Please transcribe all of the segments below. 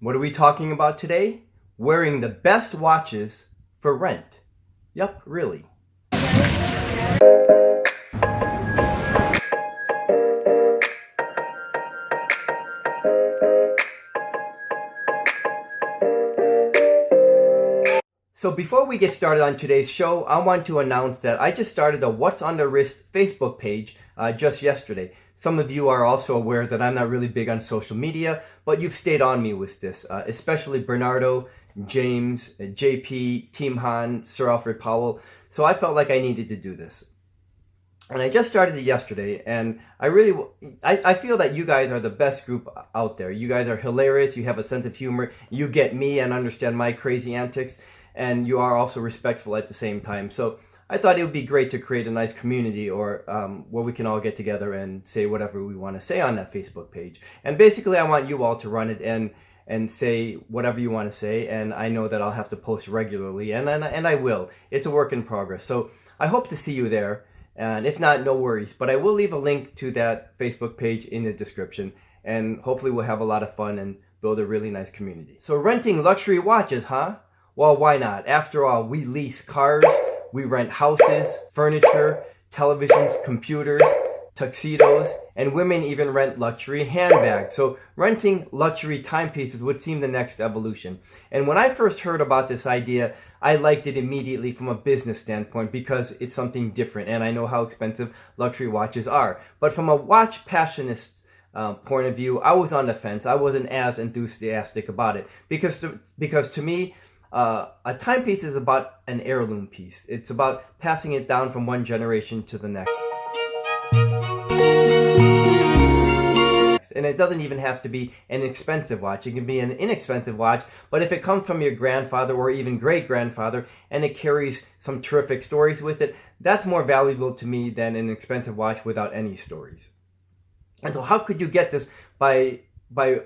What are we talking about today? Wearing the best watches for rent. Yup, really. So before we get started on today's show, I want to announce that I just started a What's on the Wrist Facebook page just yesterday. Some of you are also aware that I'm not really big on social media, but you've stayed on me with this, especially Bernardo, James, JP, Team Han, Sir Alfred Powell. So I felt like I needed to do this. And I just started it yesterday, and I feel that you guys are the best group out there. You guys are hilarious, you have a sense of humor, you get me and understand my crazy antics, and you are also respectful at the same time. So I thought it would be great to create a nice community or where we can all get together and say whatever we want to say on that Facebook page. And basically I want you all to run it and say whatever you want to say, and I know that I'll have to post regularly, and I will. It's a work in progress. So I hope to see you there. And if not, no worries. But I will leave a link to that Facebook page in the description. And hopefully we'll have a lot of fun and build a really nice community. So renting luxury watches, huh? Well, why not? After all, we lease cars, we rent houses, furniture, televisions, computers, tuxedos, and women even rent luxury handbags. So renting luxury timepieces would seem the next evolution. And when I first heard about this idea, I liked it immediately from a business standpoint because it's something different, and I know how expensive luxury watches are. But from a watch passionist point of view, I was on the fence. I wasn't as enthusiastic about it because to me, a timepiece is about an heirloom piece. It's about passing it down from one generation to the next. And it doesn't even have to be an expensive watch. It can be an inexpensive watch, but if it comes from your grandfather or even great-grandfather and it carries some terrific stories with it, that's more valuable to me than an expensive watch without any stories. And so how could you get this by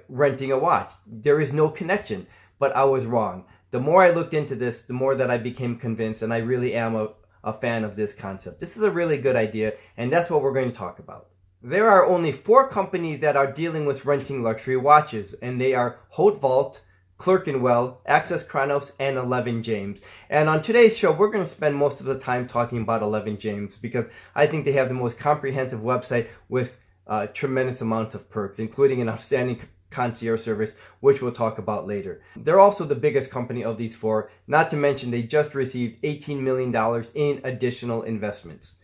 renting a watch? There is no connection, but I was wrong. The more I looked into this, the more that I became convinced, and I really am a fan of this concept. This is a really good idea, and that's what we're going to talk about. There are only 4 companies that are dealing with renting luxury watches, and they are Haute Vault, Clerkenwell, Access Chronos, and a.lange. And on today's show, we're going to spend most of the time talking about a.lange because I think they have the most comprehensive website with tremendous amounts of perks, including an outstanding concierge service, which we'll talk about later. They're also the biggest company of these 4, not to mention they just received $18 million in additional investments.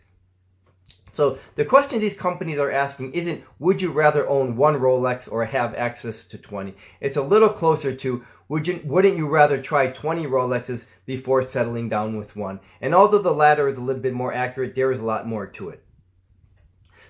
So the question these companies are asking isn't, would you rather own 1 Rolex or have access to 20? It's a little closer to, wouldn't you rather try 20 Rolexes before settling down with 1? And although the latter is a little bit more accurate, there is a lot more to it.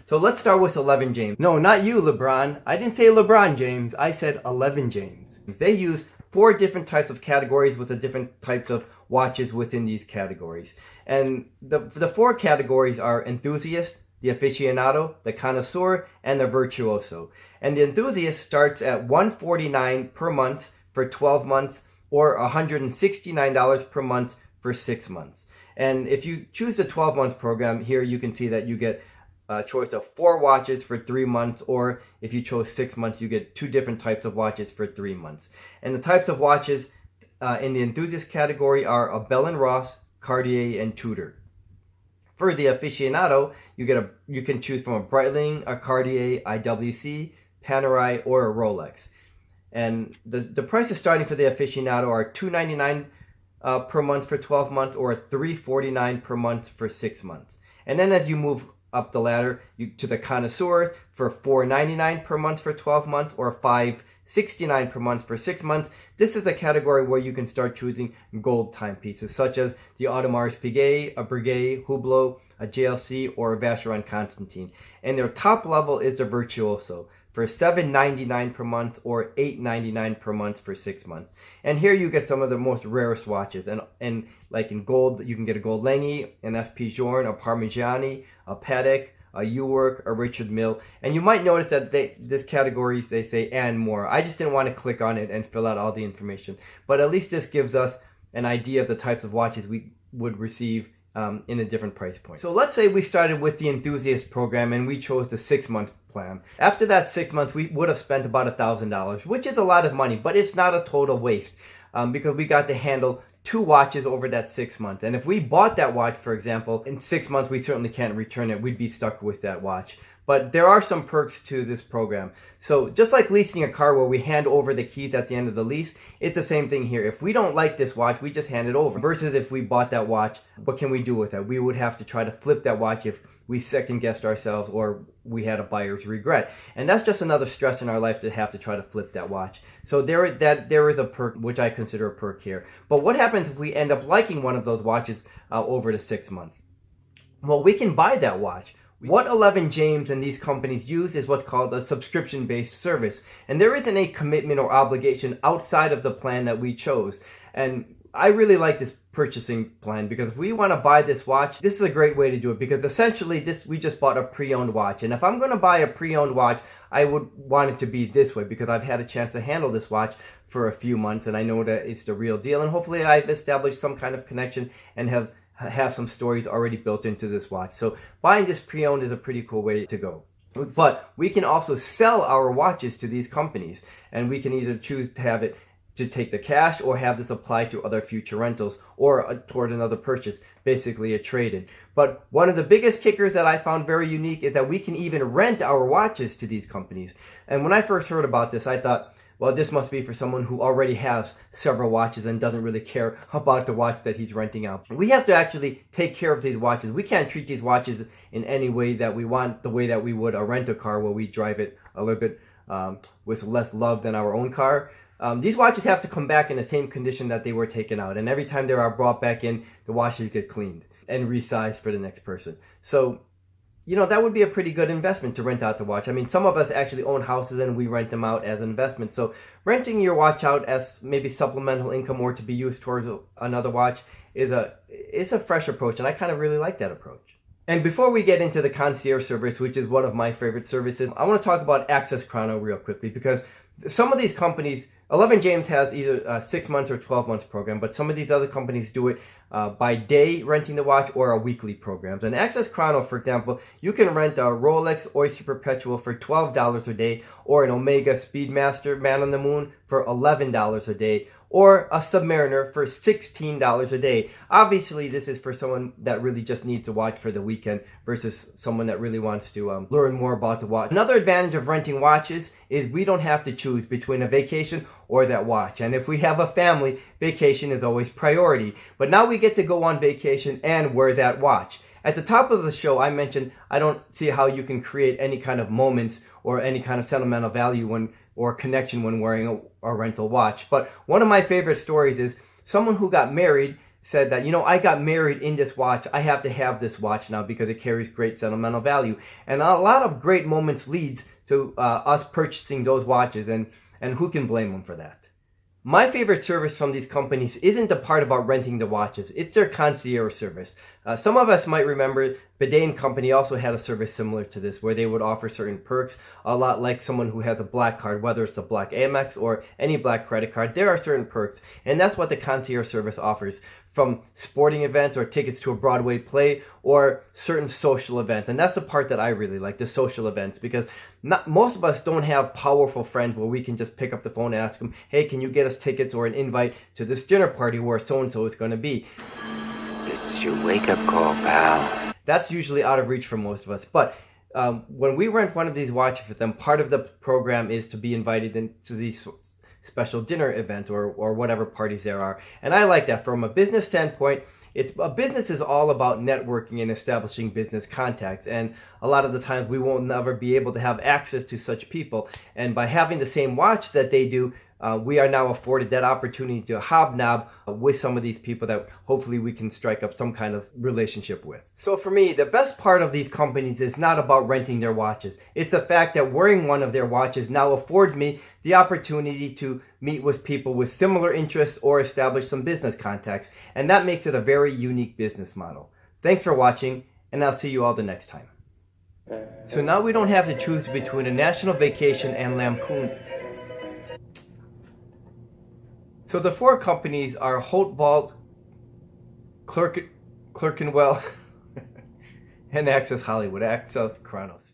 So let's start with a.lange. No, not you, LeBron. I didn't say LeBron James. I said a.lange. They use 4 different types of categories with the different types of watches within these categories. And the 4 categories are enthusiast, the aficionado, the connoisseur, and the virtuoso. And the enthusiast starts at $149 per month for 12 months or $169 per month for 6 months. And if you choose the 12-month program, here you can see that you get a choice of 4 watches for 3 months, or if you chose 6 months, you get 2 different types of watches for 3 months. And the types of watches in the enthusiast category are a Bell & Ross, Cartier, and Tudor. For the aficionado, you can choose from a Breitling, a Cartier, IWC, Panerai, or a Rolex. And the prices starting for the aficionado are $299 per month for 12 months or $349 per month for 6 months. And then as you move up the ladder to the connoisseur for $499 per month for 12 months or $569 per month for 6 months. This is a category where you can start choosing gold timepieces such as the Audemars Piguet, a Breguet, Hublot, a JLC, or a Vacheron Constantin. And their top level is the Virtuoso for $799 per month or $899 per month for 6 months. And here you get some of the most rarest watches. And like in gold, you can get a Gold Lange, an FP Journe, a Parmigiani, a Patek, a Uwerk, a Richard Mille. And you might notice that this categories, they say and more. I just didn't want to click on it and fill out all the information. But at least this gives us an idea of the types of watches we would receive in a different price point. So let's say we started with the enthusiast program and we chose the 6-month plan. After that 6 months, we would have spent about $1,000, which is a lot of money, but it's not a total waste because we got to handle 2 watches over that 6 months. And if we bought that watch, for example, in 6 months, we certainly can't return it. We'd be stuck with that watch. But there are some perks to this program. So just like leasing a car where we hand over the keys at the end of the lease, it's the same thing here. If we don't like this watch, we just hand it over. Versus if we bought that watch, what can we do with it? We would have to try to flip that watch if we second-guessed ourselves or we had a buyer's regret. And that's just another stress in our life to have to try to flip that watch. So there is a perk, which I consider a perk here. But what happens if we end up liking one of those watches over the 6 months? Well, we can buy that watch. What a.lange and these companies use is what's called a subscription-based service. And there isn't a commitment or obligation outside of the plan that we chose. And I really like this purchasing plan because if we want to buy this watch, this is a great way to do it because essentially we just bought a pre-owned watch. And if I'm going to buy a pre-owned watch, I would want it to be this way because I've had a chance to handle this watch for a few months and I know that it's the real deal. And hopefully I've established some kind of connection and have some stories already built into this watch. So buying this pre-owned is a pretty cool way to go. But we can also sell our watches to these companies and we can either choose to have it to take the cash or have this applied to other future rentals or toward another purchase, basically a trade-in. But one of the biggest kickers that I found very unique is that we can even rent our watches to these companies. And when I first heard about this, I thought, well, this must be for someone who already has several watches and doesn't really care about the watch that he's renting out. We have to actually take care of these watches. We can't treat these watches in any way that we want, the way that we would a rental car where we drive it a little bit with less love than our own car. These watches have to come back in the same condition that they were taken out. And every time they are brought back in, the watches get cleaned and resized for the next person. So, you know, that would be a pretty good investment to rent out the watch. I mean, some of us actually own houses and we rent them out as an investment. So renting your watch out as maybe supplemental income or to be used towards another watch is a fresh approach. And I kind of really like that approach. And before we get into the concierge service, which is one of my favorite services, I want to talk about Access Chrono real quickly because some of these companies, a.lange has either a 6 months or 12 months program, but some of these other companies do it by day renting the watch or a weekly programs. And Access Chrono, for example, you can rent a Rolex Oyster Perpetual for $12 a day or an Omega Speedmaster Man on the Moon for $11 a day or a Submariner for $16 a day. Obviously, this is for someone that really just needs a watch for the weekend versus someone that really wants to learn more about the watch. Another advantage of renting watches is we don't have to choose between a vacation or that watch. And if we have a family, vacation is always priority. But now we get to go on vacation and wear that watch. At the top of the show, I mentioned I don't see how you can create any kind of moments or any kind of sentimental value or connection when wearing a rental watch. But one of my favorite stories is someone who got married said that, you know, I got married in this watch. I have to have this watch now because it carries great sentimental value. And a lot of great moments leads to us purchasing those watches, and who can blame them for that? My favorite service from these companies isn't the part about renting the watches. It's their concierge service. Some of us might remember Bidet & Company also had a service similar to this where they would offer certain perks, a lot like someone who has a black card, whether it's a black Amex or any black credit card. There are certain perks, and that's what the concierge service offers, from sporting events or tickets to a Broadway play or certain social events. And that's the part that I really like, the social events, because most of us don't have powerful friends where we can just pick up the phone and ask them, hey, can you get us tickets or an invite to this dinner party where so-and-so is going to be? This is your wake-up call, pal. That's usually out of reach for most of us. But when we rent one of these watches with them, part of the program is to be invited into these special dinner event or whatever parties there are. And I like that. From a business standpoint, a business is all about networking and establishing business contacts. And a lot of the times we won't never be able to have access to such people. And by having the same watch that they do, we are now afforded that opportunity to hobnob with some of these people that hopefully we can strike up some kind of relationship with. So for me, the best part of these companies is not about renting their watches. It's the fact that wearing one of their watches now affords me the opportunity to meet with people with similar interests or establish some business contacts. And that makes it a very unique business model. Thanks for watching, and I'll see you all the next time. So now we don't have to choose between a national vacation and Lampoon. So the 4 companies are Holt Vault, Clerk, Clerkenwell, and Access Hollywood, Access Chronos.